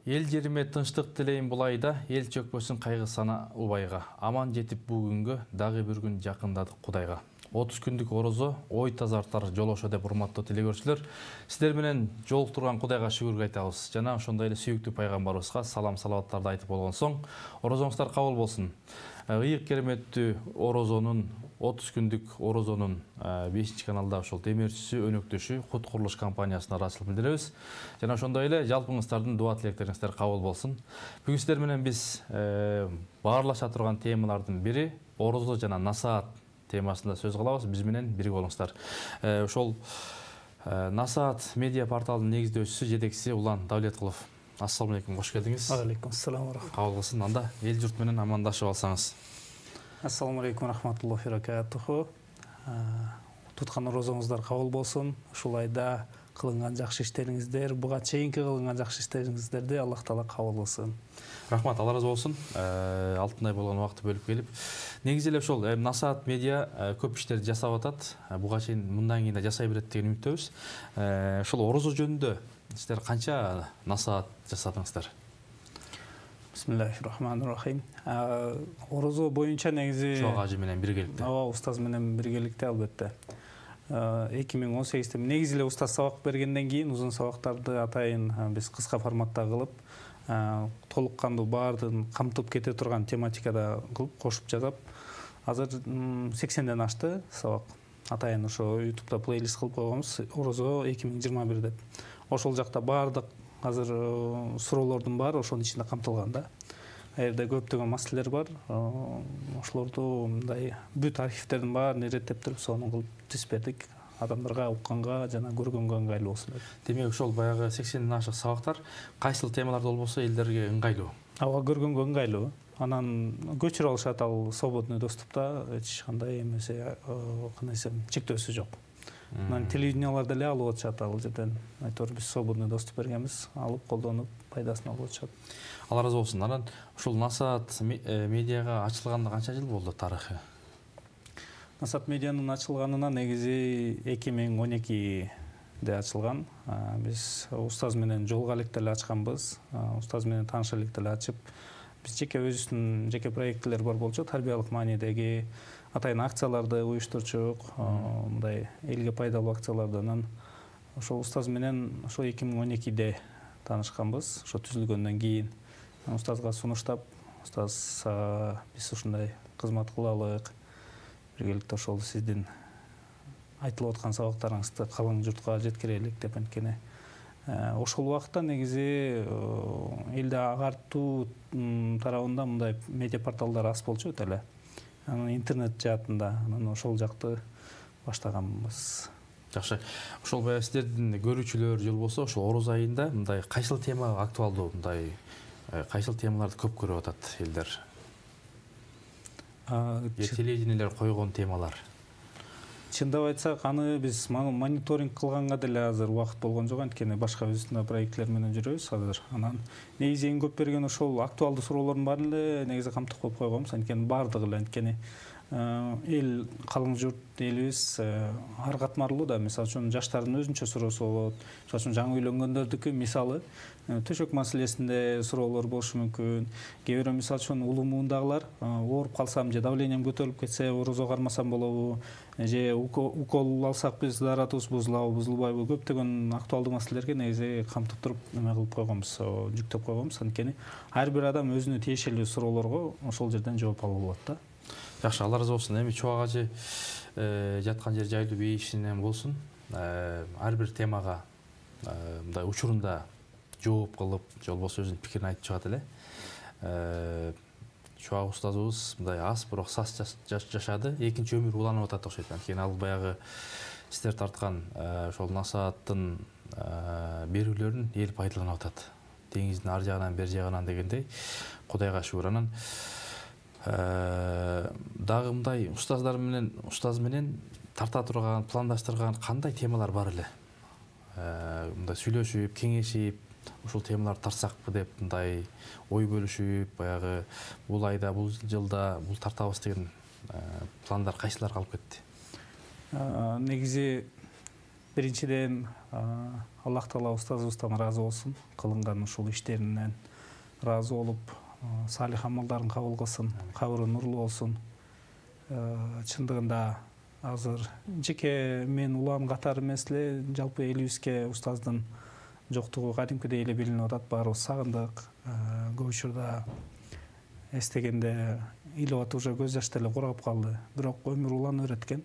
Ел жериме тынчтык тилейм бул айда, эл чөкпөсүн кайгы сана убайга. Аман жетип бүгүнгө, дагы бир күн жакындадык Кудайга. 30 күндүк орозо ой тазартар жолошо деп урматтуу телегөрчүлөр. Сиздер менен жолуктурган Кудайга шүгүргө айтабыз. Жана ошондой эле сүйүктүү пайгамбарыбызга салам салаваттарды айтып болгон соң, орозоңуздар кабыл болсун. Ыйык кереметтүү орозонун 30 күндүк орозонун 5 каналда ошол демирчиси, өнөктөшү Кут курулуш компаниясына ыраазычылык билдиребиз. Жана ошондой эле жалпыңыздардын дуа тилектериңиздер кабыл болсун. Бүгүн сиздер менен биз баарлаша турган темалардын бири орозо жана насаат темасында сөз кылабыз. Биз менен бирге болуңуздар. Ошол Насаат медиа порталынын негиздөөчүсү, жетекчиси Улан Давлеткулов. Ассаламу алейкум, кош келдиңиз. Алейкум ассалам. Кабыл болсун. Анда эл журт менен амандашып алсаңыз. Ассаламу алейкум рахматуллахи баракатуху. Туткан орозоңуздар кабыл болсун. Ушул айда кылынган жакшы иштериңиздер, буга чейинки кылынган жакшы иштериңиздерди Аллах Таала кабыл кылсын. Рахмат, Алла разы болсун. Алтындай болгон убакытты бөлүп келип. Негизи эле ошол Насаат медиа көп иштерди жасап атат. Буга чейин мындан кийин да жасай берет деген үмүттөбүз. Ошол орозо жөнүндө сиздер канча насаат жасадыңыздар? Бисмиллахиррахманиррахим. Орозо боюнча негизи Чоң ажы менен биргеликте. Ооба, устаз менен биргеликте албетте. 2018-те негизи эле устаз сабак бергенден кийин узун сабактарды атайын биз кыска форматта кылып, толук кандуу баардыгын камтып кете турган тематикада кылып кошуп жасап, азыр 80ден ашты сабак. Атайын ошо YouTube'да плейлист кылып койгонбуз, орозо 2021 деп. Ошол жакта баардык азыр суроолордун баары ошонун ичинде камтылган да. Аерде көптөгөн маселелер бар. Ошолорду мындай бүт архивтердин баарын иреттеп туруп, сону кылып түзүп бердик. Адамдарга укканга жана көргөнгө ыңгайлуу болсун деп. Демек ошол баягы 80ден ашык сабактар кайсыл темаларда болбосо элдерге ыңгайлуу? Ооба, көргөнгө ыңгайлуу. Анан көчүрүп алышат, ал свободный доступта, эч кандай эмесе, кандай десем, чектөөсү жок. Анан телевиденияларда эле алып атышат, ал жерден айтор биз свободный доступ бергенбиз, алып колдонуп пайдасын алып атышат. Алла разы болсун. Анан ушул Насаат медиага ачылганына канча жыл болду тарыхы? Насаат медианын ачылганына негизи 2012-де ачылган. Биз устаз менен жолуга элек эле ачканбыз. Устаз менен тааныша элек эле ачып, биз жеке өзүбүздүн жеке проекттер бар болчу, тарбиялык маанидеги атайын акцияларды уюштурчук, мындай элге пайдалуу акцияларды. Анан ошол устаз менен ошо 2012-де таанышканбыз. Ошо түзүлгөндөн кийин устазга сунуштап, устаз биз ушундай кызмат кылалык, биргеликте ошол сиздин айтылып аткан сабактарыңызды калың журтка жеткирелик деп анткени. Ошол убакытта негизи элде агартуу тарабында мындай медиа порталдар аз болчу эле. Анан интернет жаатында, анан ошол жакты баштаганбыз. Жакшы. Ошол баягы сиздердин көрүүчүлөр жыл болсо, ошол ороз айында мындай кайсыл тема актуалдуу, мындай кайсыл темаларды көп көрүп атат элдер? Телевидениелер койгон темалар. Чындап айтсак, аны биз мониторинг кылганга деле азыр убакыт болгон жок, анткени башка өзүнүн проекттер менен жүрөбүз азыр. Анан негизи эң көп берген ошол актуалдуу суроолордун баарын эле негизи камтып коюп койгонбуз, анткени баардыгы эле, анткени эл, калың журт элибиз ар катмарлуу да. Мисалы үчүн жаштардын өзүнчө суроосу болот. Мисалы үчүн жаңы үйлөнгөндөрдүкү мисалы төшөк маселесинде суроолор болушу мүмкүн. Кээ бирөө мисалы үчүн улуу муундагылар ооруп калсам же давлением көтөрүлүп кетсе орозо кармасам болобу, же укол алсак биз заратыбыз бузулабы, бузулбайбы, көптөгөн актуалдуу маселелерге негизи камтып туруп эме кылып койгонбуз, жүктөп койгонбуз. Анткени ар бир адам өзүнө тиешелүү суроолорго ошол жерден жооп алуу болот да. Жакшы, Алла разы болсун. Эми чоң ажы жаткан жер жайлуу бейишинен болсун. Ар бир темага мындай учурунда жооп кылып, же болбосо өзүнүн пикирин айтып чыгат эле. Чоң устазыбыз мындай аз бирок сас жашады, экинчи өмүр уланып атат окшойт. Анткени ал баягы сиздер тарткан ошол Насааттын берүүлөрүн эл пайдаланып атат. Деңиздин ар жагынан, бер жагынан дегендей. Кудайга шүгүр. Анан дагы мындай устаз менен тарта турган, пландаштырган кандай темалар бар эле? Мындай сүйлөшүп, кеңешип, ушул темаларды тартсакпы деп мындай ой бөлүшүп, баягы бул айда, бул жылда бул тартабыз деген пландар кайсылар калып кетти? Негизи биринчиден Аллах Таала устазыбыздан ыраазы болсун, кылынган ушул иштеринен ыраазы болуп, салих амалдарын кабыл кылсын, кабыры нурлуу болсун. Чындыгында азыр жеке мен улам катары эмес эле, жалпы элибизге устаздын жоктугу кадимкидей эле билинип атат. Баарыбыз сагындык. Көп учурда эстегенде илеп уже көз жаш деле курап калды. Бирок өмүр улан öğretкен.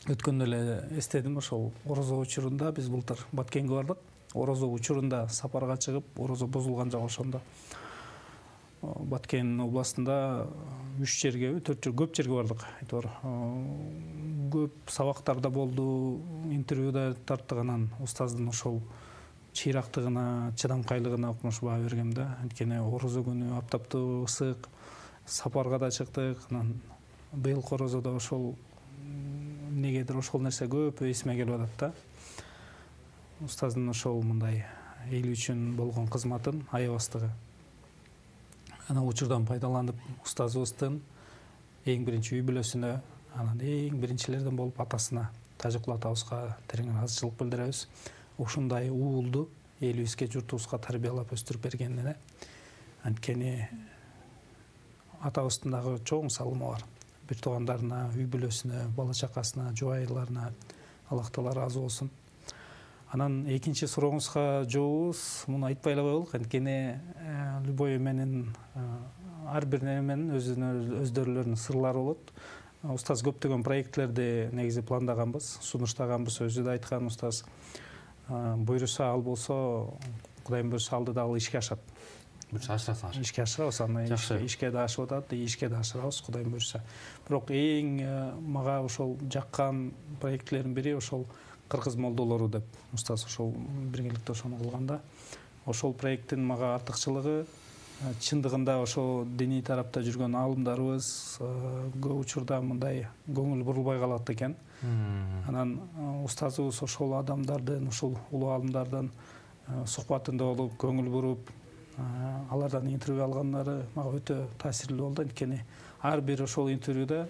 Өткөндө эле эстедим, ошол орозо учурунда биз былтыр Баткенге бардык. Орозо учурунда сапарга чыгып, орозо бузулган жок ошондо. Баткен областында 3 жерге, 4 жер, көп жерге бардык. Айтор. Көп сабактарда болду, интервьюда тарттыгынан устаздын ошол чыйрактыгына, чыдамкайлыгына укмуш баа бергем да. Анткени орозо күнү аптаптуу ысык, сапарга да чыктык. Анан быйыл орозодо ошол негедир ошол нерсе көп эсиме келип атат да. Устаздын ошол мындай эл үчүн болгон кызматын аябастыгы. Ана учурдан пайдаланып, устазыбыздын эң биринчи үй бүлөсүнө, анан эң биринчилерден болуп атасына, Тажыкул атабызга терең ыраазычылык билдиребиз. Ушундай уулду элибизге, журтубузга тарбиялап өстүрүп бергенине. Анткени атабыздын дагы чоң салымы бар. Бир туугандарына, үй бүлөсүнө, бала чакасына, жубайларына Аллах Таала ыраазы болсун. Анан экинчи сурооңузга жообубуз, муну айтпай эле коелук. Анткени любой эменин ар бир эменин өздөрүлөрүнүн сырлары болот. Устаз көптөгөн проектлерди негизи пландаганбыз, сунуштаганбыз, өзү да айткан устаз. Буйруса ал болсо, Кудайым буйруса алды дагы ишке ашат. Буйруса ашырасың. Ишке ашырабыз, аны ишке да ашып атат, ишке да ашырабыз, Кудайым буйруса. Бирок эң мага ошол жаккан проектлердин бири ошол Кыргыз молдолору деп устаз ошол биргеликте ошону кылганда, ошол проекттин мага артыкчылыгы чындыгында ошо диний тарапта жүргөн аалымдарыбыз көп учурда мындай көңүл бурулбай калат экен. Анан устазыбыз ошол адамдардын, ошол улуу аалымдардын сухбатында болуп, көңүл буруп, алардан интервью алганлары мага өтө таасирлүү болду. Анткени ар бир ошол интервьюда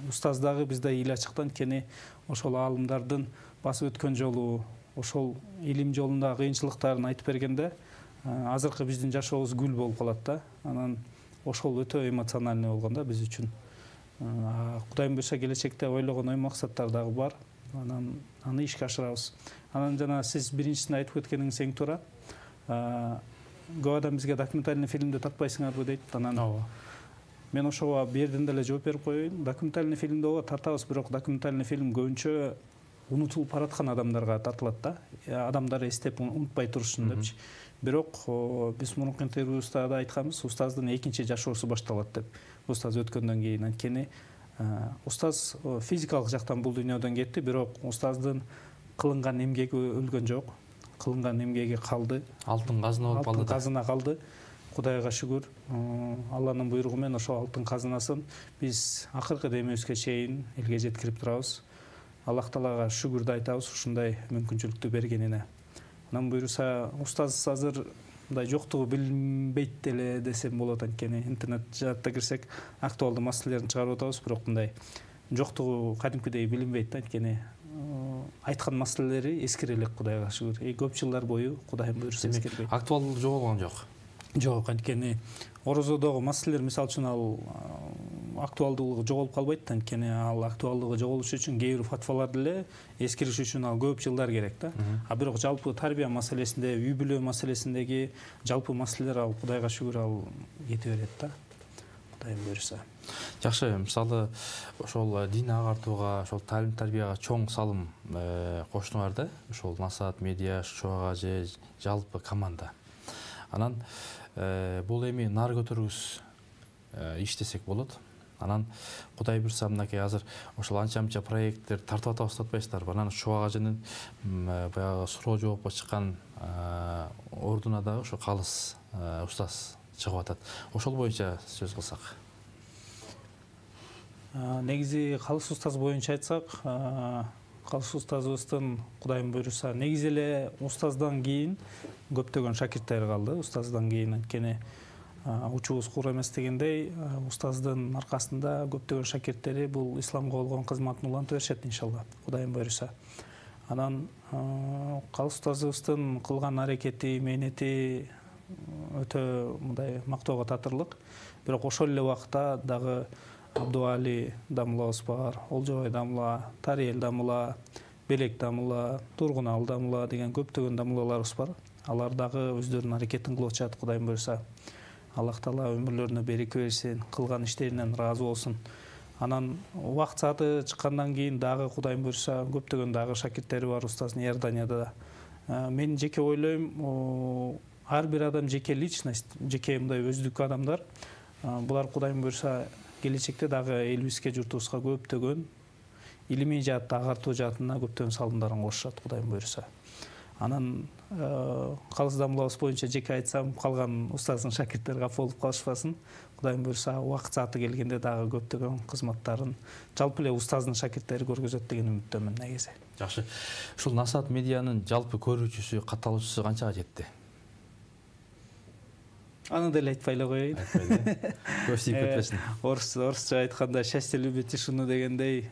устаз дагы бизде эл ачыкты. Анткени ошол аалымдардын басып өткөн жолу, ошол илим жолундагы кыйынчылыктарын айтып бергенде, азыркы биздин жашообуз гүл болуп калат да. Анан ошол өтө эмоциональный болгон да биз үчүн. Кудайым буйруса келечекте ойлогон ой максаттар дагы бар. Анан аны ишке ашырабыз. Анан жана сиз биринчисинде айтып өткениңиз эң туура. Көп адам бизге документальный фильмди тартпайсыңарбы дейт. Анан мен ошого берден деле жооп берип коеюн. Документальный фильмди ооба тартабыз, бирок документальный фильм көбүнчө унутулуп бараткан адамдарга тартылат да. Адамдар эстеп унутпай турушун депчи. Бирок биз мурунку интервьюбузда да айтканбыз, устаздын экинчи жашоосу башталат деп. Устаз өткөндөн кийин, анткени устаз физикалык жактан бул дүйнөдөн кетти, бирок устаздын кылынган эмгеги өлгөн жок. Кылынган эмгеги калды. Алтын казына болуп калды. Алтын казына калды. Кудайга шүгүр. Алланын буйругу менен ошол алтын казынасын биз акыркы демибизге чейин элге жеткирип турабыз. Аллах Таалага шүгүр да айтабыз ушундай мүмкүнчүлүктү бергенине. Анан буйруса устаз азыр мындай жоктугу билинбейт деле десем болот. Анткени интернет жаатта кирсек актуалдуу маселелерин чыгарып атабыз, бирок мындай жоктугу кадимкидей билинбейт. Анткени айткан маселелери эскерелик, Кудайга шүгүр. Көп жылдар бою Кудайым буйруса эскербейт. Актуалдуу жоголгон жок. Жок, анткени орозодогу маселелер мисалы үчүн ал актуалдуулугу жоголуп калбайт. Анткени ал актуалдуулугу жоголуш үчүн кээ бир фатваларды эле эскериш үчүн ал көп жылдар керек да. Бирок жалпы тарбия маселесинде, үй бүлө маселесиндеги жалпы маселелер ал Кудайга шүгүр ал кете берет да. Кудайым буйруса. Жакшы, мисалы ошол дин агартууга, ошол талим тарбияга чоң салым коштуңар да. Ошол Насаат медиа, Чоң Ажы, жалпы команда. Анан бул эми нар көтөрүүбүз иштесек болот. Анан Кудай буйруса мынакей азыр ошол анча-мынча проекттер тартып атабыз атпайсыздарбы? Анан Чоң Ажынын баягы суроо жоопко чыккан ордуна дагы ошо калыс устаз чыгып атат. Ошол боюнча сөз кылсак. Негизи калыс устаз боюнча айтсак, калыс устазыбыздын Кудайым буйруса негизи эле устаздан кийин көптөгөн шакирттер калды. Устаздан кийин анткени учубуз куура эмес дегендей, устаздын аркасында көптөгөн шакирттери бул исламга болгон кызматын уланта беришет иншалла, Кудайым буйруса. Анан калыс устазыбыздын кылган аракети, мээнети өтө мындай мактоого татырлык. Бирок ошол эле убакта дагы Абдуали дамылабыз бар, Олжобай дамыла, Тариел дамыла, Белек дамыла, Тургунал дамыла деген көптөгөн дамылаларыбыз бар. Алар дагы өздөрүнүн аракетин кылып атышат, Кудайым буйруса. Аллах Таала өмүрлөрүнө береке берсин, кылган иштеринен ыраазы болсун. Анан убакыт сааты чыккандан кийин дагы Кудайым буйруса көптөгөн дагы шакирттери бар устаздын Иорданияда да. Мен жеке ойлойм, ар бир адам жеке личность, жеке мындай өздүк адамдар. Булар Кудайым буйруса келечекте дагы элибизге, журтубузга көптөгөн илимий жаатта, агартуу жаатына көптөгөн салымдарын кошушат, Кудайым буйруса. Анан калыс дамылабыз боюнча жеке айтсам, калган устаздын шакирттери капа болуп калышпасын. Кудайым буйруса убакыт сааты келгенде дагы көптөгөн кызматтарын жалпы эле устаздын шакирттери көргөзөт деген үмүттөмүн негизи. Жакшы. Ушул Насаат медианын жалпы көрүүчүсү, катталуучусу канчага жетти? Аны деле айтпай эле коеюн. Көз тийип кетпесин. Орусча айтканда счастье любит тишину дегендей,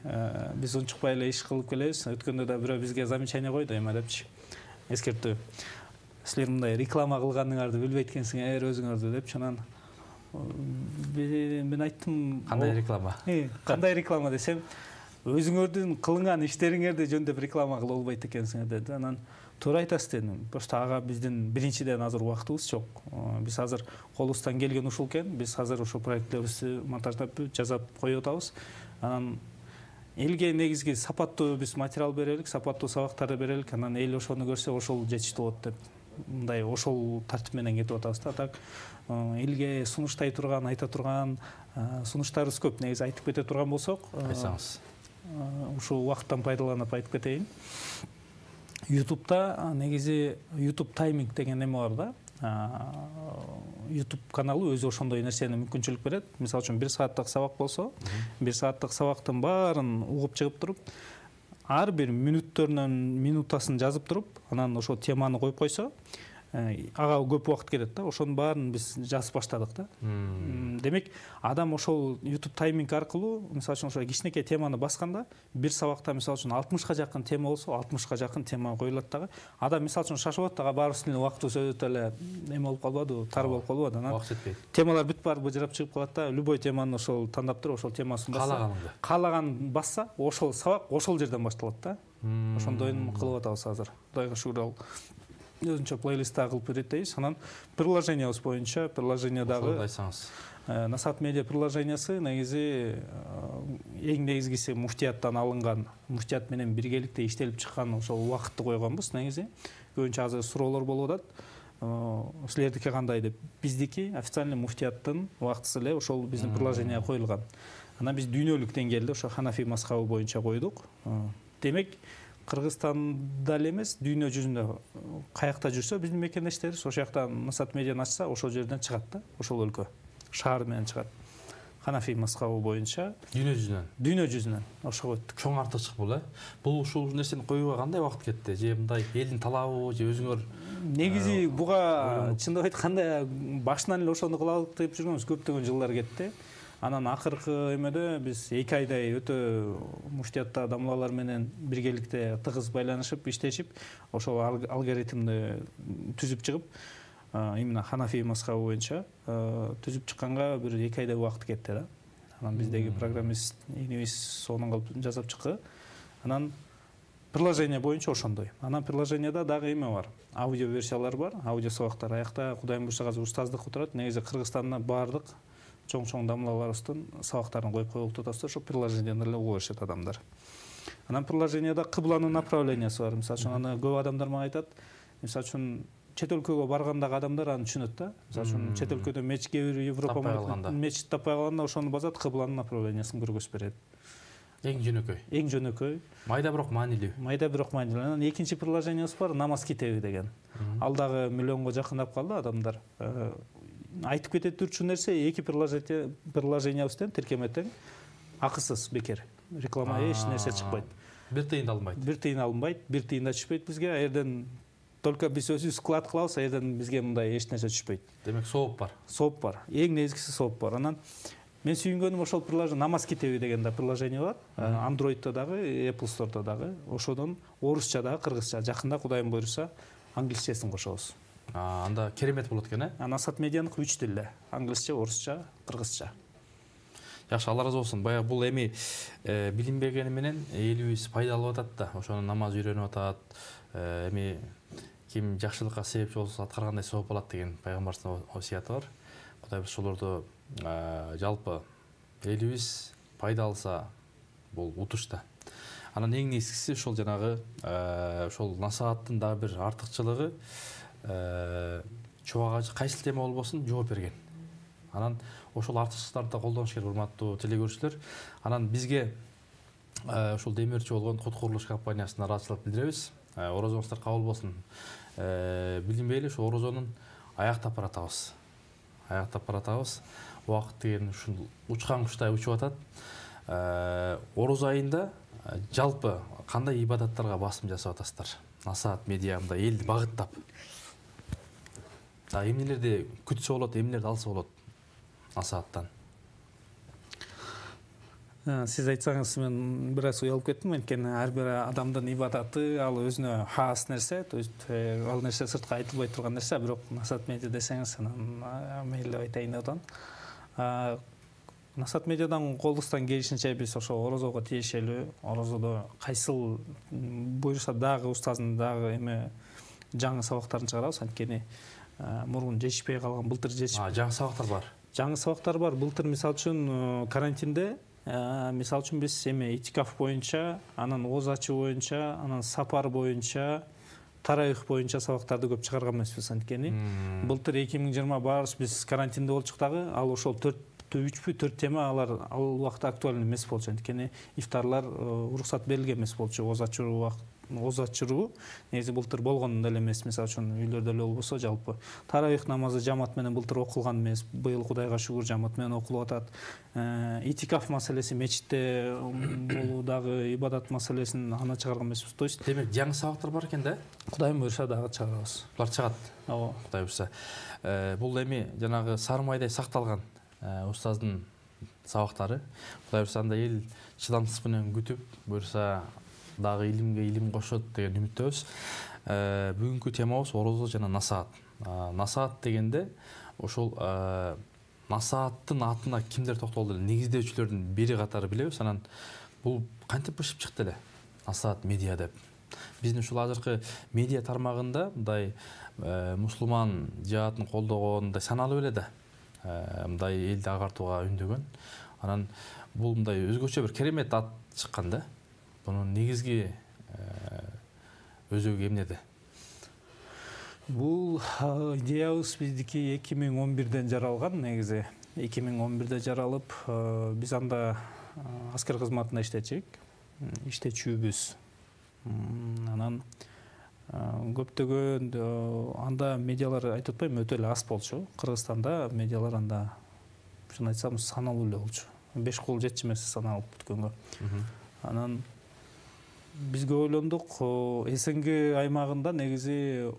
биз унчукпай эле иш кылып келебиз. Өткөндө да бирөө бизге замечание койду, эме депчи. Эскертүү. Силер мындай реклама кылганыңарды билбейт экенсиңер өзүңөрдү депчи. Анан мен айттым, Кандай реклама? Кандай реклама десем, өзүңөрдүн кылынган иштериңерди жөндөп реклама кылып болбойт экенсиңер деди. Анан туура айтасыз дедим. Просто ага биздин биринчиден азыр убактыбыз жок. Биз азыр колубуздан келген ушул экен. Биз азыр ошол проекттерибизди монтаждап, жазап коюп атабыз. Анан элге негизги сапаттуу биз материал берелик, сапаттуу сабактарды берелик. Анан эл ошону көрсө, ошол жетиштүү болот деп. Мындай ошол тартип менен кетип атабыз да. Так элге сунуштай турган, айта турган сунуштарыбыз көп. Негизи айтып кете турган болсок, Айтсаңыз. Ушул убакыттан пайдаланып айтып кетейин. YouTube'да негизи YouTube тайминг деген эме бар да. YouTube каналы өзү ошондой нерсени мүмкүнчүлүк берет. Мисалы үчүн 1 сааттык сабак болсо, 1 сааттык сабактын баарын угуп чыгып туруп, ар бир минутасын жазып туруп, анан ошо теманы коюп койсо, ага көп убакыт кетет да. Ошонун баарын биз жазып баштадык да. Демек, адам ошол YouTube тайминг аркылуу, мисалы үчүн ошо кичинекей теманы басканда, 1 сабакта мисалы үчүн 60га жакын тема болсо, 60га жакын тема коюлат дагы. Адам мисалы үчүн шашып атат, ага баарыбыздын убактыбыз өтө эле эме болуп калбадыбы, тар болуп калбады. Анан темалар бүт баары быжырап чыгып калат да. Любой теманы ошол тандап туруп, ошол темасын басса, каалаганын басса, ошол сабак ошол жерден башталат да. Ошондой кылып атабыз азыр. Кудайга шүгүр, ал өзүнчө плейлистта кылып берет дейбиз. Анан приложениябыз боюнча, приложениядагы Насаат медиа приложениясы негизи эң негизгиси муфтияттан алынган, муфтият менен биргеликте иштелип чыккан ошол убакытты койгонбуз негизи. Көбүнчө азыр суроолор болуп атат. Силердики кандай деп. Биздики официальный муфтияттын убактысы эле ошол биздин приложенияга коюлган. Анан биз дүйнөлүк деңгээлде ошо Ханафи мазхабы боюнча койдук. Демек, Кыргызстанда эле эмес, дүйнө жүзүндө каякта жүрсө, биздин мекендештерибиз ошол жакта Насаат медианы ачса, ошол жерден чыгат да, ошол өлкө. Шаар менен чыгат. Ханафи мазхабы боюнча дүйнө жүзүнөн. Дүйнө жүзүнөн ошого өттүк. Чоң артыкчылык бул, Бул ушул нерсени коюуга кандай убакыт кетти? Же мындай элдин талабы, же өзүңөр негизи буга чындап айтканда башынан эле ошону кылалык деп жүргөнбүз, көптөгөн жылдар кетти. Анан акыркы эмеде биз 2 айдай өтө муфтиятта адамлар менен биргеликте тыгыз байланышып, иштешип, ошол алгоритмди түзүп чыгып, именно Ханафи мазхабы боюнча түзүп чыкканга бир 2 айдай убакыт кетти да. Анан биздеги программист инибиз сонун кылып жасап чыкты. Анан приложение боюнча ошондой. Анан приложенияда дагы эме бар. Аудио версиялар бар, аудио сабактар. Аякта Кудайым буйруса азыр устаздык отурат. Негизи Кыргызстанда бардык чоң дамлаларыбыздын сабактарын коюп коюлуп атабыз, ошо приложениеден эле угуп беришет адамдар. Анан приложенияда кыбланын направлениясы бар. Мисалы үчүн аны көп адамдар мага айтат. Мисалы үчүн чет өлкөгө баргандагы адамдар аны түшүнөт да. Мисалы үчүн чет өлкөдө мечитке Европа мечит таппай калганда ошону базат, кыбланын направлениясын көргөзүп берет. Эң жөнөкөй. Эң жөнөкөй. Майда бирок маанилүү. Майда бирок маанилүү. Анан экинчи приложениябыз бар, намаз китеби деген. Ал дагы миллионго жакындап калды адамдар. Айтып кетет турчу нерсе, 2 приложениябыздан тиркеметен акысыз, бекер. Реклама эч нерсе чыкпайт. 1 тыйын алынбайт. 1 тыйын алынбайт, 1 тыйын да түшпөйт бизге. Аерден только биз өзүбүз склад кылабыз, айдан бизге мындай эч нерсе түшпөйт. Демек сооп бар. Сооп бар. Эң негизгиси сооп бар. Анан мен сүйүнгөнүм ошол приложение, намаз китеби деген да приложение бар. Android'да дагы, Apple Store'да дагы. Ошодон орусча дагы, кыргызча, жакында Кудайым буйруса, англисчесин кошобуз. Анда керемет болот экен, э? Насаат медианыкы 3 тилде. Англисче, орусча, кыргызча. Жакшы, Алла разы болсун. Баягы бул эми билинбегени менен элибиз пайдаланып атат да. Ошону намаз үйрөнүп атат. Эми ким жакшылыкка себепчи болсо аткаргандай сооп алат деген пайгамбардын осуяты бар. Кудайбыз ошолорду жалпы элибиз пайда алса бул утуш да. Анан эң негизгиси ошол жанагы ошол насааттын дагы бир артыкчылыгы чубак кайсыл тема болбосун жооп берген. Анан ошол артыкчылыктарды колдонуш керек, урматтуу телегөрүүчүлөр. Анан бизге ошол демөөрчү болгон Кут курулуш компаниясына ыраазычылык билдиребиз. Орозоңуздар кабыл болсун. Билинбейли, ошо орозонун аяктап баратабыз. Убакыт деген ушул учкан куштай учуп атат. Ороз айында жалпы кандай ибадаттарга басым жасап атасыздар? Насаат медиамда элди багыттап. Эмнелерди күтсө болот, эмнелерди алса болот насааттан? Сиз айтсаңыз, мен бир аз уялып кеттим, анткени ар бир адамдын ибадаты ал өзүнө хас нерсе, то есть ал нерсе сыртка айтылбай турган нерсе, бирок насаат медиа десеңиз, анан мейли айтайын деп атам. Насаат медиадан колубуздан келишинче биз ошо орозого тиешелүү, орозодо кайсыл буйруса дагы устаздын дагы эме жаңы сабактарын чыгарабыз, анткени мурун жетишпей калган, былтыр жетишпей. Жаңы сабактар бар. Жаңы сабактар бар. Былтыр мисалы үчүн карантинде, мисалы үчүн биз эме итикаф боюнча, анан оз ачуу боюнча, анан сапар боюнча, тарайх боюнча сабактарды көп чыгарган эмеспиз, анткени былтыр 2020 баарыбыз биз карантинде болчук дагы, ал ошол 3-4 тема алар ал убакта актуалдуу эмес болчу, анткени ифтарлар уруксат берилген эмес болчу, оз ачыруу негизи былтыр болгон деле эмес, мисалы үчүн үйлөрдө эле болбосо жалпы тарайх намазы жамаат менен былтыр окулган эмес, быйыл Кудайга шүгүр жамаат менен окулуп атат. Итикаф маселеси мечитте болуу дагы ибадат маселесин аны чыгарган эмеспиз. То есть демек жаңы сабактар бар экен да? Кудайым буйруса дагы чыгарабыз. Булар чыгат. Ооба. Кудай буйруса. Бул эми жанагы сары майдай сакталган устаздын сабактары. Кудай буйруса анда эл чыдамсыз менен күтүп, буйруса дагы илимге илим кошот деген үмүттөбүз. Бүгүнкү темабыз орозо жана насаат. Насаат дегенде ошол насааттын атына кимдер токтолду эле? Негиздөөчүлөрдүн бири катары билебиз. Анан бул кантип бышып чыкты эле? Насаат медиа деп. Биздин ушул азыркы медиа тармагында мындай мусулман жаатын колдогон мындай саналып эле да. Мындай элди агартууга үндөгөн. Анан бул мындай өзгөчө бир керемет ат чыккан да. Бунун негизги өзөгү эмнеде? Бул идеябыз биздики 2011-ден жаралган, негизи 2011-де жаралып, биз анда аскер кызматында иштечүбүз. Анан көптөгөн анда медиалар айтып атпайм, өтө эле аз болчу. Кыргызстанда медиалар анда шун айтсам саналуу эле болчу. 5 кол жетчү эмес саналып бүткөнгө. Анан бизге ойлондук, СНГ аймагында негизи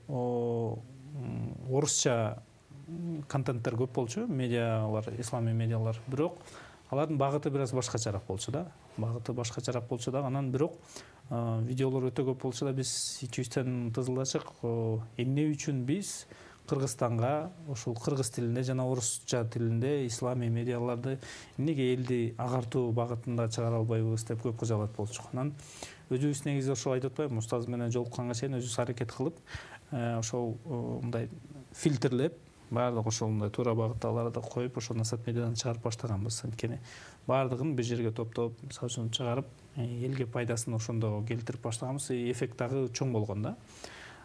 орусча контенттер көп болчу, медиалар, исламий медиалар, бирок алардын багыты бир аз башкачараак болчу да. Анан бирок видеолор өтө көп болчу да, биз ичибизден тызылдачык, эмне үчүн биз Кыргызстанга ошол кыргыз тилинде жана орусча тилинде исламий медиаларды эмнеге элди агартуу багытында чыгара албайбыз деп көп кыжаалат болчук. Анан өзүбүз негизи ошол айтып атпайбы, устаз менен жолукканга чейин өзүбүз аракет кылып, ошол мындай фильтрлеп, баардык ошол мындай туура багыттагыларды коюп, ошол насаат медиадан чыгарып баштаганбыз. Анткени баардыгын бир жерге топтоп, мисалы үчүн чыгарып, элге пайдасын ошондо келтирип баштаганбыз. Эффект дагы чоң болгон да.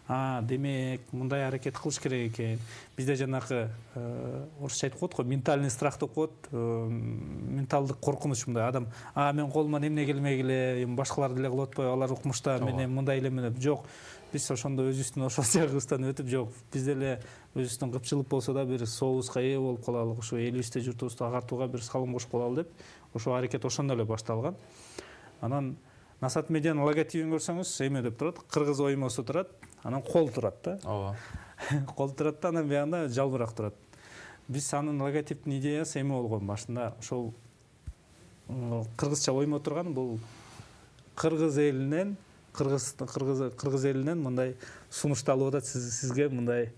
Демек, мындай аракет кылыш керек экен. Бизде жанакы орусча айтып коет го, ментальный страх деп коет, менталдык коркунуч, мындай адам, мен колуман эмне келмегиле, башкалар деле кылып атпайбы, алар укмушта, мен мындай эле менеп, жок. Биз ошондо өзүбүздүн ошол жагыбыздан өтүп, жок, биз деле өзүбүздүн кыпчылык болсо да бир сообузга ээ болуп калалы, ошо элибизди, журтубузду агартууга бир салым кошуп калалы деп, ошо аракет ошондо эле башталган. Анан насаат медианын логотипин көрсөңүз, эме деп турат, кыргыз оймосу турат. анан кол турат да. ооба. Кол турат да, анан биягында жалбырак турат. Биз анын логотиптин идеясы эме болгон башында, ошол кыргызча оймо турган, бул кыргыз элинен мындай сунушталып атат сизге мындай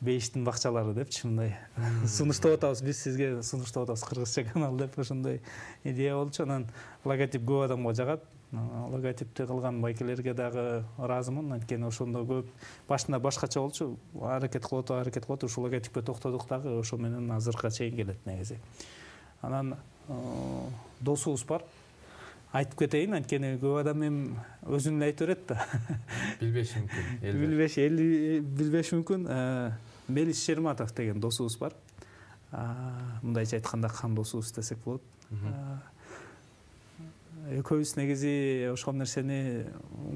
бейиштин бакчалары депчи, мындай сунуштап атабыз, биз сизге сунуштап атабыз кыргызча канал деп ошондой идея болчу. Анан логотип көп адамга жагат. Логотипти кылган байкелерге дагы ыраазымын, анткени ошондо көп башында башкача болчу, аракет кылып атып, ушул логотипке токтодук дагы, ошо менен азыркыга чейин келет негизи. Анан досубуз бар, айтып кетейин, анткени көп адам эми өзүн эле айтып берет да. Билбеши мүмкүн. Билбеши мүмкүн. Мелис Шерматов деген досубуз бар. Мындайча айтканда кан досубуз десек болот. Экөөбүз негизи ошол нерсени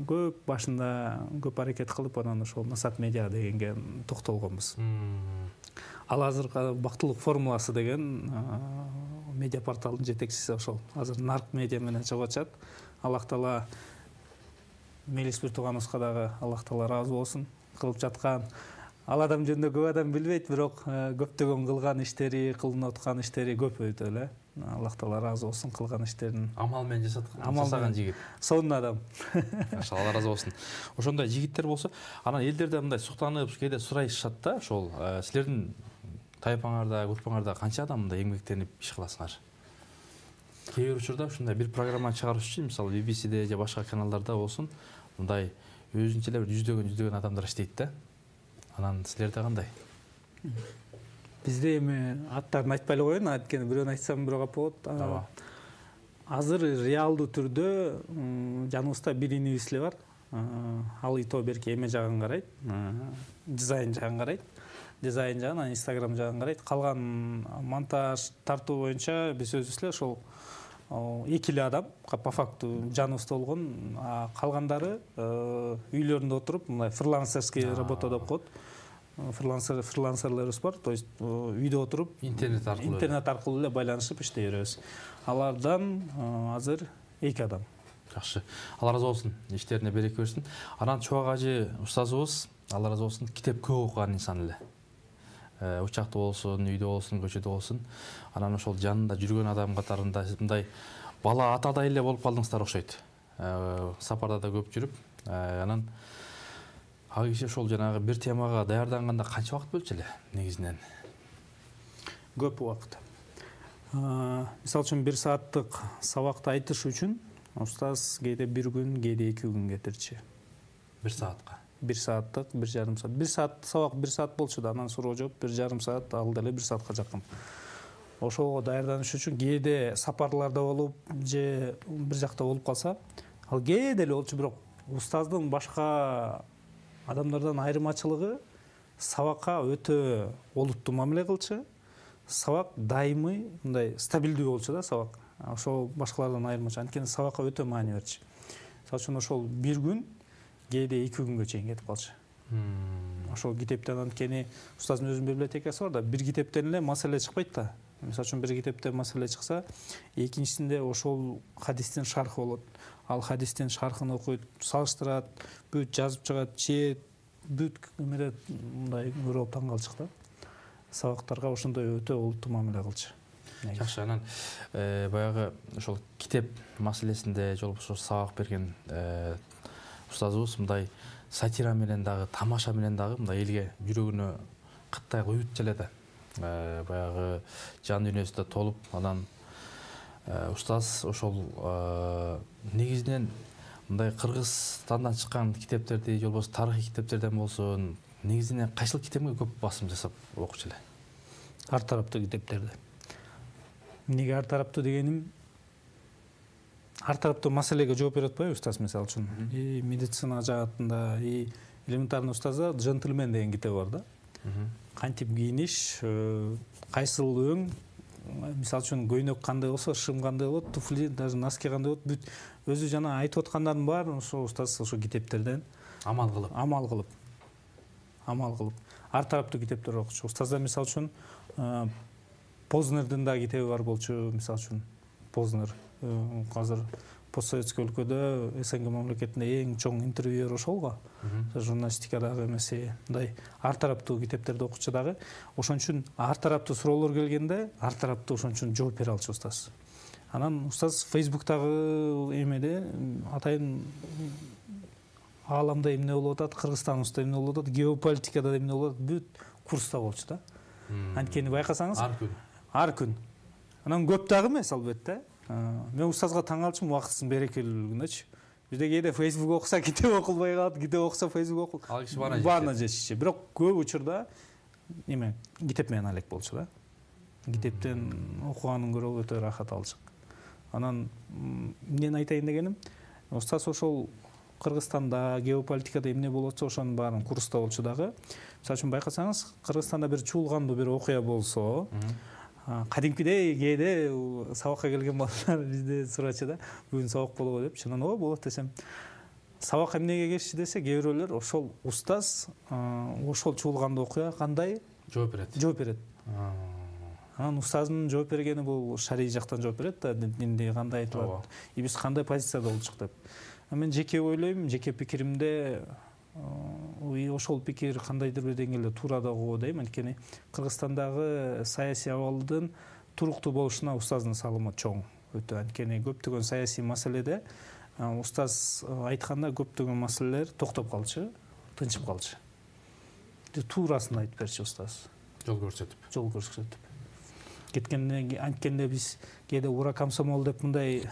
көп башында көп аракет кылып, анан ошол Насат Медиа дегенге токтолгонбуз. Ал азыркы Бактылык формуласы деген медиа порталдын жетекчиси ошол. Азыр Нарк медиа менен чыгып атышат. Аллах таала Мелис Биртугановска дагы Аллах таала ыраазы болсун. Кылып жаткан ал адам жөнүндө көп адам билбейт, бирок көптөгөн кылган иштери, кылынып аткан иштери көп өтө эле. Аллах таала ыраазы болсун кылган иштерин. Амал менен жасаган жигит. Сонун адам. Алла ыраазы болсун. Ошондой жигиттер болсо, анан элдерде мындай суктанып, кээде сурайышат да, ошол силердин тайпаңарда, группаңарда канча адам мындай эмгектенип иш кыласыңар? Кээ бир учурда ушундай бир программаны чыгарыш үчүн, мисалы BBC-де же башка каналдарда болсун, мындай өзүнчө эле бир жүздөгөн адамдар иштейт да. Анан силерде кандай? Бизде эми аттарын айтпай эле коеюн, анткени бирөөнү айтсам бирөө кап болот. Азыр реалдуу түрдө жаныбызда бир инибиз эле бар. Ал ито берки эме жагын карайт, дизайн жагын карайт. Дизайн жагын, Instagram жагын карайт. Калган монтаж тартуу боюнча биз өзүбүз эле ошол эки эле адам по факту жаныбызда болгон. Калгандары үйлөрүндө отуруп, мындай фрилансерский работа деп коет. Фрилансерлерибиз бар, то есть үйдө отуруп интернет аркылуу эле байланышып иштей беребиз. Алардан азыр 2 адам. Жакшы. Алла ыраазы болсун, иштерине береке берсин. Анан Чубак ажы устазыбыз, Алла ыраазы болсун, китеп көп окуган инсан эле. Учакта болсун, үйдө болсун, көчөдө болсун. Анан ошол жанында жүргөн адам катарында мындай бала атадай эле болуп калдыңыздар окшойт. Сапарда да көп жүрүп, анан ал киши ошол жанагы бир темага даярданганда канча убакыт бөлчү эле негизинен? Көп убакыт. Мисалы үчүн 1 сааттык сабакты айтыш үчүн устаз кээде 1 күн, кээде 2 күн кетирчи. 1 саатка. 1 сааттык, 1,5 саат. 1 саат сабак 1 саат болчу да, анан суроо жооп 1,5 саат, ал деле 1 саатка жакын. Ошого даярданыш үчүн кээде сапарларда болуп же бир жакта болуп калса, ал кээде эле болчу, бирок устаздын башка адамдардан айырмачылыгы сабакка өтө олуттуу мамиле кылчу. Сабак дайымый мындай стабилдүү болчу да сабак. Ошол башкалардан айырмачы. Анткени сабакка өтө маани берчү. Мисалы үчүн ошол 1 күн, кээде 2 күнгө чейин кетип калчу. Ошол китептен, анткени устаздын өзүнүн библиотекасы бар да, бир китептен эле маселе чыкпайт да. Мисалы үчүн бир китептен маселе чыкса, экинчисинде ошол хадистин шархы болот. Ал хадистин шархын окуйт, салыштырат, бүт жазып чыгат, чеет, бүт эмеде мындай көрүп таң калчык да. Сабактарга ошондой өтө олуттуу мамиле кылчу. Жакшы, анан баягы ошол китеп маселесинде же болбосо сабак берген устазыбыз мындай сатира менен дагы, тамаша менен дагы мындай элге жүрөгүнө кыттай куюп келе да. Баягы жан дүйнөсүндө толуп, анан устаз ошол негизинен мындай Кыргызстандан чыккан китептерди же болбосо тарыхый китептерден болсун, негизинен кайсыл китепке көп басым жасап окучу эле? Ар тараптуу китептерди. Эмнеге ар тараптуу дегеним, ар тараптуу маселеге жооп берет атпайбы устаз, мисалы үчүн. Медицина жаатында, элементарный устазда «Джентльмен» деген китеби бар да. Кантип кийиниш, кайсыл өң, мисалы үчүн көйнөк кандай болсо, шым кандай болот, туфли, даже носки кандай болот, бүт өзү жана айтып аткандардын баарын ошо устаз ошо китептерден амал кылып ар тараптуу китептер окучу. Устазда мисалы үчүн Познердин да китеби бар болчу, мисалы үчүн Познер азыр постсоветский өлкөдө СНГ мамлекетинде эң чоң интервьюер ошол го. Журналистикадагы эмеси мындай ар тараптуу китептерди окучу дагы. Ошон үчүн ар тараптуу суроолор келгенде ар тараптуу ошон үчүн жооп бере алчу устаз. Анан устаз Facebook'тагы эмеде атайын ааламда эмне болуп атат, Кыргызстанда эмне болуп атат, геополитикада эмне болуп атат, бүт курста болчу да. Анткени байкасаңыз ар күн. Анан көп дагы эмес албетте. Мен устазга таң калчумун, убактысын берекелүү болгондочу. Бизде кээде Facebook окуса китеп окулбай калат, китеп окуса Facebook окул. Ал киши баарына жетишчи. Бирок көп учурда эме китеп менен алек болчу да. Китептен окуганын көрө өтө рахат алчу. Анан эмнени айтайын дегеним, устаз ошол Кыргызстанда геополитикада эмне болуп атса ошонун баарын курста болчу дагы. Мисалы үчүн байкасаңыз, Кыргызстанда бир чуулгандуу бир окуя болсо, кадимкидей кээде сабакка келген балдар бизде сурачу да, бүгүн сабак болобу деп, чынын ооба болот десем. Сабак эмнеге келишти десе, кээ бирөөлөр ошол устаз ошол чуулгандуу окуя кандай жооп берет. Жооп берет. Анан устаздын жооп бергени бул шарий жактан жооп берет да, динди кандай айтылат, биз кандай позицияда болчук деп. Мен жеке ойлойм, жеке пикиримде ошол пикир кандайдыр бир деңгээлде туура да го дейм. Анткени Кыргызстандагы саясий абалдын туруктуу болушуна устаздын салымы чоң өтө. Анткени көптөгөн саясий маселеде устаз айтканда көптөгөн маселелер токтоп калчу, тынчып калчу. Туурасын айтып берчү устаз. Жол көрсөтүп. Анткенде биз кээде ура комсомол деп мындай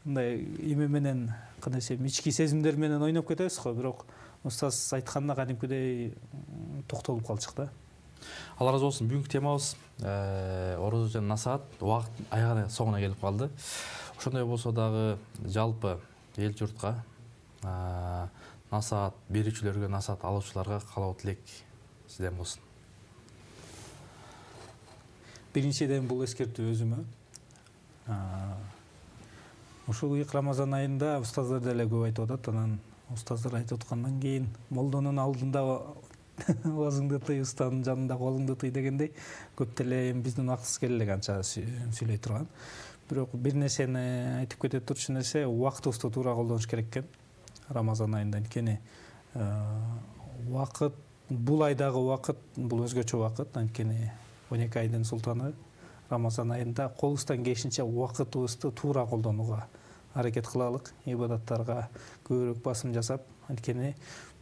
эме менен кандайсы ички сезимдер менен ойноп кетебиз го, бирок устаз айтканда кадимкидей токтолуп калчык да. Алла разы болсун. Бүгүнкү темабыз орозо жана насаат. Убакыт аягына соңуна келип калды. Ошондой болсо дагы жалпы эл журтка насаат берүүчүлөргө, насаат алуучуларга каалоо тилек сизден болсун. Биринчиден бул эскертүү өзүмө. Ушул ыйык Рамазан айында устаздар деле көп айтып атат. Анан устаздар айтып аткандан кийин молдонун алдында оозуңду тый, устанын жанында колуңду тый дегендей көп деле биздин убактыбыз келе элек анча сүйлөй турган. Бирок бир нерсени айтып кете турчу нерсе, убактыбызды туура колдонуш керек экен Рамазан айында. Анткени убакыт, бул айдагы убакыт бул өзгөчө убакыт. Анткени 12 айдын султаны Рамазан айында колубуздан келишинче убакытыбызды туура колдонууга аракет кылалык, ибадаттарга көбүрөөк басым жасап, анткени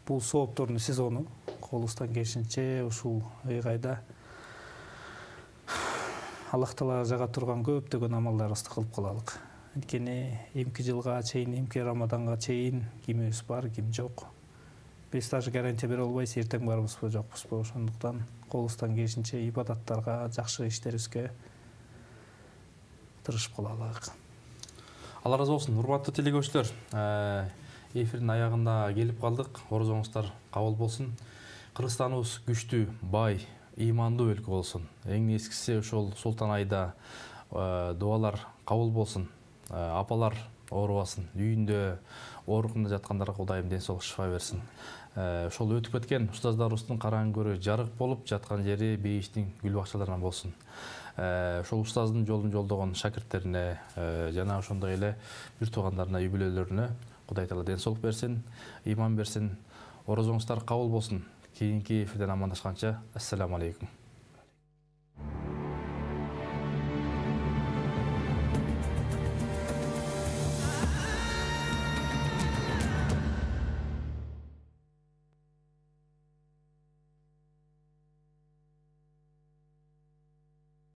бул сооптордун сезону, колубуздан келишинче ушул айда Аллах Таала жага турган көптөгөн амалдарыбызды кылып калалык. Анткени эмки жылга чейин, эмки Рамаданга чейин кимибиз бар, ким жок. Биз даже гарантия бере албайбыз, эртең барбызбы, жокпузбу. Ошондуктан колубуздан келишинче ибадаттарга, жакшы иштерибизге тырышып калалык. Алла разы болсун. Урматтуу телекөрүүчүлөр, эфирдин аягында келип калдык. Орозоңуздар кабыл болсун. Кыргызстаныбыз күчтүү, бай, ыймандуу өлкө болсун. Эң эскиси ошол султан айда дуалар кабыл болсун. Апалар оорубасын. Үйүндө, оорукунда жаткандарга Кудайым ден соолук, шифа берсин. Ошол өтүп кеткен устаздарыбыздын караң көрө жарык болуп жаткан жери бейиштин гүл бакчаларынан болсун. Ошол устаздын жолун жолдогон шакирттерине жана ошондой эле бир туугандарына, үй бүлөлөрүнө Кудай Таала ден соолук берсин, ыйман берсин. Орозоңуздар кабыл болсун. Кийинки эфирден амандашканча, ассаламу алейкум.